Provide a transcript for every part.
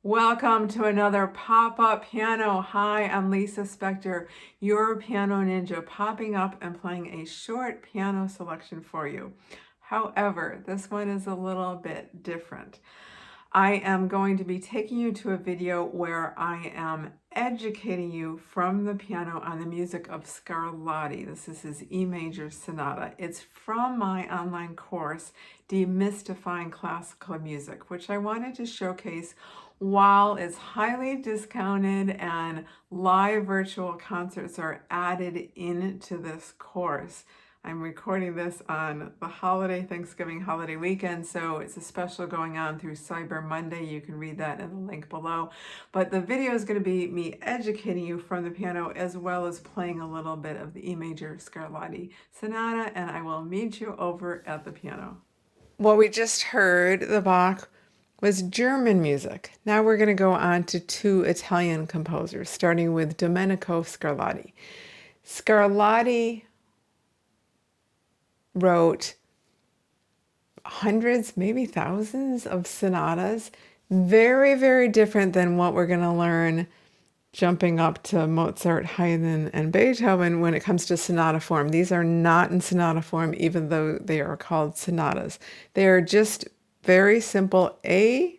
Welcome to another pop-up piano. Hi, I'm Lisa Spector, your piano ninja, popping up and playing a short piano selection for you. However, this one is a little bit different. I am going to be taking you to a video where I am educating you from the piano on the music of Scarlatti. This is his E major sonata. It's from my online course, Demystifying Classical Music, which I wanted to showcase while it's highly discounted and live virtual concerts are added into this course. I'm recording this on the Thanksgiving holiday weekend, so it's a special going on through Cyber Monday. You can read that in the link below. But the video is going to be me educating you from the piano as well as playing a little bit of the E major Scarlatti Sonata, and I will meet you over at the piano. What we just heard, the Bach, was German music. Now we're going to go on to two Italian composers, starting with Domenico Scarlatti. Scarlatti wrote hundreds, maybe thousands of sonatas, very, very different than what we're going to learn jumping up to Mozart, Haydn, and Beethoven when it comes to sonata form. These are not in sonata form, even though they are called sonatas. They are just very simple A,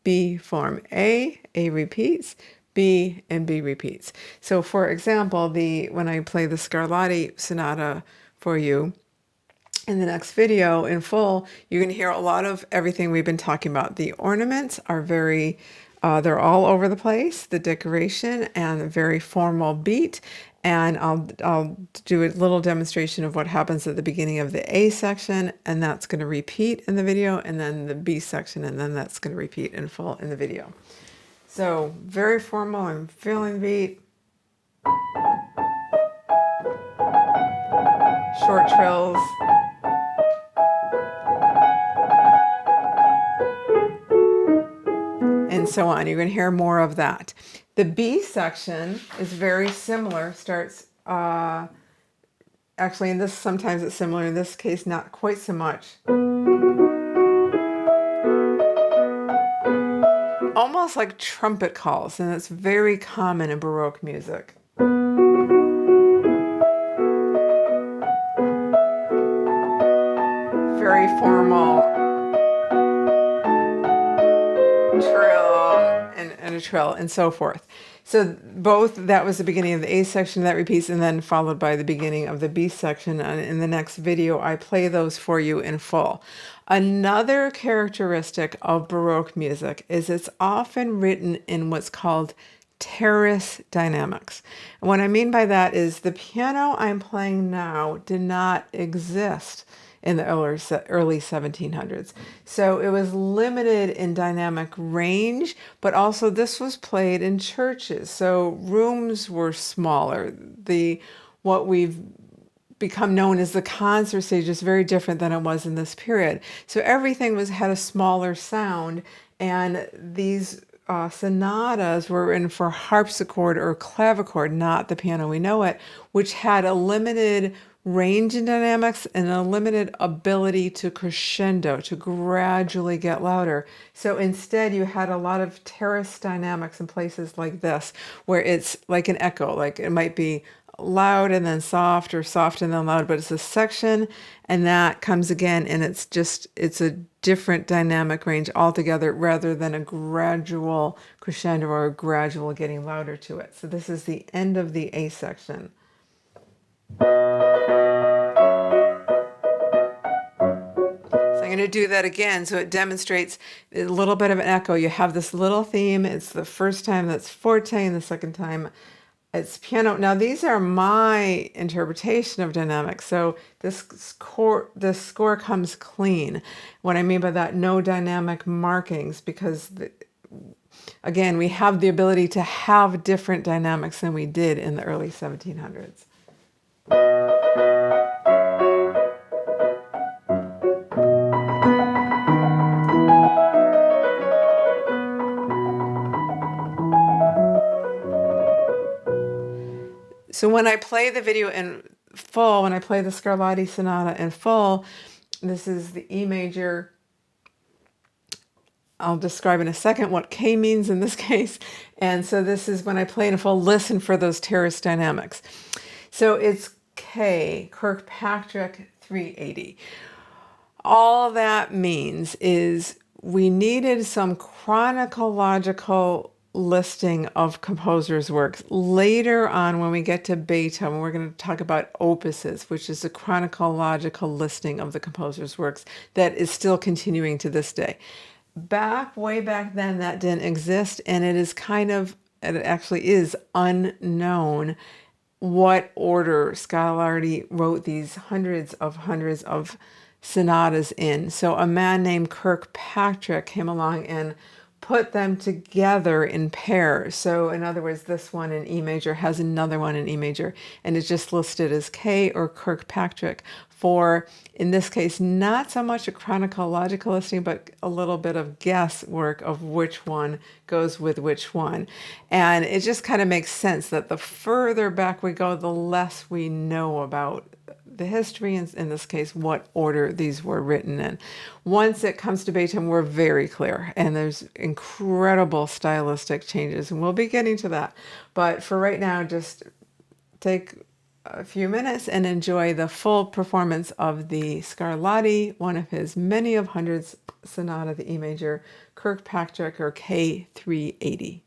B form. A repeats, B, and B repeats. So for example, when I play the Scarlatti Sonata for you, in the next video in full, you're going to hear a lot of everything we've been talking about. The ornaments are very, they're all over the place, the decoration and a very formal beat. And I'll do a little demonstration of what happens at the beginning of the A section, and that's going to repeat in the video, and then the B section, and then that's going to repeat in full in the video. So very formal and feeling the beat. Short trills. And so on. You're going to hear more of that. The B section is very similar, starts, actually in this, sometimes it's similar, in this case not quite so much. Almost like trumpet calls, and it's very common in Baroque music. Very formal. Trill and a trill and so forth. So both, that was the beginning of the A section that repeats, and then followed by the beginning of the B section. And in the next video, I play those for you in full. Another characteristic of Baroque music is it's often written in what's called terrace dynamics. And what I mean by that is the piano I'm playing now did not exist in the early 1700s. So it was limited in dynamic range, but also this was played in churches. So rooms were smaller. What we've become known as the concert stage is very different than it was in this period. So everything had a smaller sound, and these sonatas were written for harpsichord or clavichord, not the piano we know it, which had a limited range in dynamics and a limited ability to crescendo, to gradually get louder. So instead you had a lot of terrace dynamics in places like this, where it's like an echo, like it might be loud and then soft, or soft and then loud, but it's a section, and that comes again, and it's a different dynamic range altogether rather than a gradual crescendo or a gradual getting louder to it. So this is the end of the A section. I'm going to do that again so it demonstrates a little bit of an echo. You have this little theme. It's the first time that's forte, and the second time it's piano. Now these are my interpretation of dynamics. So this score comes clean. What I mean by that, no dynamic markings, because again, we have the ability to have different dynamics than we did in the early 1700s. So when I play the video in full, when I play the Scarlatti Sonata in full, this is the E major I'll describe in a second what K means in this case. And so this is when I play in full, listen for those terrace dynamics. So it's K, Kirkpatrick 380. All that means is we needed some chronological listing of composers' works. Later on, when we get to Beethoven, we're going to talk about opuses, which is a chronological listing of the composer's works that is still continuing to this day. Way back then, that didn't exist, and it actually is unknown what order Scarlatti wrote these hundreds of sonatas in. So a man named Kirkpatrick came along and put them together in pairs. So in other words, this one in E major has another one in E major, and it's just listed as K or Kirkpatrick for, in this case, not so much a chronological listing, but a little bit of guesswork of which one goes with which one. And it just kind of makes sense that the further back we go, the less we know about the history, in this case, what order these were written in. Once it comes to Beethoven, we're very clear, and there's incredible stylistic changes, and we'll be getting to that. But for right now, just take a few minutes and enjoy the full performance of the Scarlatti, one of his many of hundreds sonata, the E major, Kirkpatrick or K380.